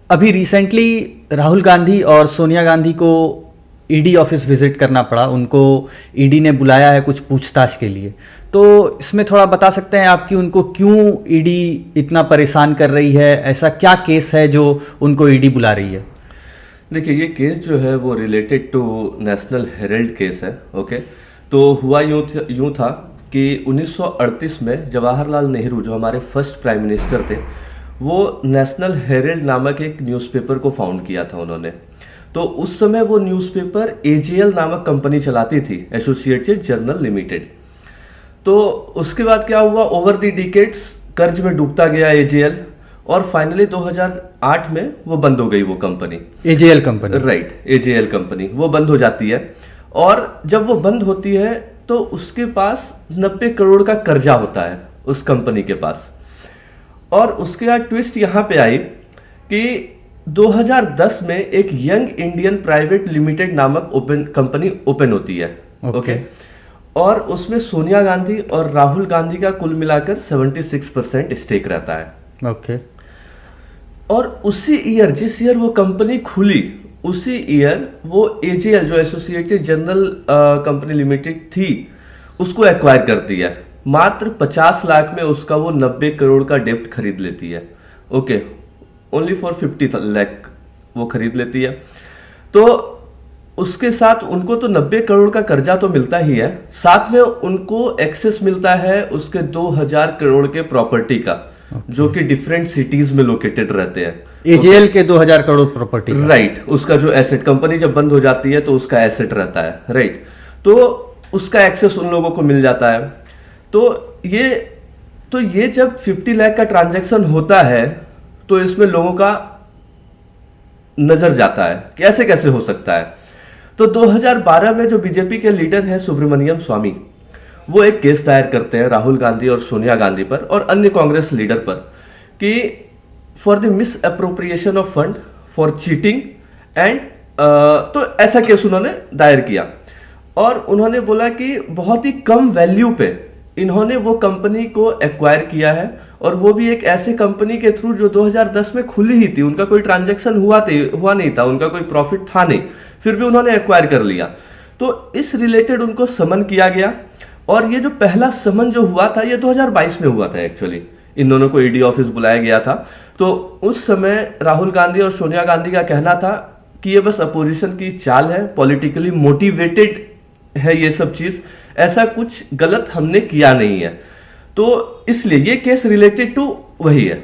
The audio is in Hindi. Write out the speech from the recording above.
अभी रिसेंटली राहुल गांधी और सोनिया गांधी को ईडी ऑफिस विजिट करना पड़ा, उनको ईडी ने बुलाया है कुछ पूछताछ के लिए। तो इसमें थोड़ा बता सकते हैं आप कि उनको क्यों ईडी इतना परेशान कर रही है, ऐसा क्या केस है जो उनको ईडी बुला रही है? देखिए, ये केस जो है वो related to National Herald case है। ओके, तो हुआ यूं था कि 1938 में जवाहरलाल नेहरू जो हमारे फर्स्ट प्राइम मिनिस्टर थे, वो नेशनल हेराल्ड नामक एक न्यूज़पेपर को फाउंड किया था उन्होंने। तो उस समय वो न्यूज़पेपर एजेएल नामक कंपनी चलाती थी, एसोसिएटेड जर्नल लिमिटेड। तो उसके बाद क्या हुआ, ओवर द डिकेड्स कर्ज में डूबता गया एजेएल, और फाइनली 2008 में वो बंद हो गई वो company, AJL company. Right, AJL company वो बंद हो जाती है। और जब वो बंद होती है तो उसके पास 90 करोड़ का कर्जा होता है उस कंपनी के पास। और उसके बाद ट्विस्ट यहाँ पे आई कि 2010 में एक यंग इंडियन प्राइवेट लिमिटेड नामक कंपनी ओपन होती है। ओके, और उसमें सोनिया गांधी और राहुल गांधी का कुल मिलाकर 76% स्टेक रहता है। ओके, और उसी ईयर, जिस ईयर वो कंपनी खुली, उसी ईयर वो एजेएल जो एसोसिएटेड जर्नल कंपनी लिमिटेड थी, उसको एक्वायर करती है। मात्र 50 लाख में उसका वो 90 करोड़ का डेप्ट खरीद लेती है। ओके, ओनली फॉर 50 लाख वो खरीद लेती है। तो उसके साथ उनको तो 90 करोड़ का कर्जा तो मिलता ही है, साथ में उनको एक्सेस मिलता है उसके 2000 करोड़ के प्रॉपर्टी का, जो कि डिफरेंट सिटीज में लोकेटेड रहते हैं। एजेएल के 2000 करोड़ प्रॉपर्टी, राइट, उसका जो एसेट, कंपनी जब बंद हो जाती है तो उसका एसेट रहता है, राइट, तो उसका एक्सेस उन लोगों को मिल जाता है। तो ये जब 50 लाख का ट्रांजैक्शन होता है तो इसमें लोगों का नजर जाता है कि ऐसे कैसे हो सकता है। तो 2012 में जो बीजेपी के लीडर हैं सुब्रमण्यम स्वामी, वो एक केस दायर करते हैं राहुल गांधी और सोनिया गांधी पर और अन्य कांग्रेस लीडर पर कि for the miss appropriation of fund, for cheating and, तो ऐसा केस उन्होंने दायर किया। और उन्होंने बोला कि बहुत ही कम वैल्यू पे इन्होंने वो कंपनी को एक्वायर किया है, और वो भी एक ऐसे कंपनी के थ्रू जो 2010 में खुली ही थी, उनका कोई ट्रांजैक्शन हुआ नहीं था, उनका कोई प्रॉफिट था नहीं, फिर भी उन्होंने एक्वायर कर लिया। तो इस रिलेटेड उनको समन किया गया। और ये जो पहला समन जो हुआ था ये 2022 में हुआ था एक्चुअली, इन दोनों को ईडी ऑफिस बुलाया गया था। तो उस समय राहुल गांधी और सोनिया गांधी का कहना था कि ये बस अपोजिशन की चाल है, पॉलिटिकली मोटिवेटेड है ये सब चीज, ऐसा कुछ गलत हमने किया नहीं है। तो इसलिए ये केस रिलेटेड टू वही है।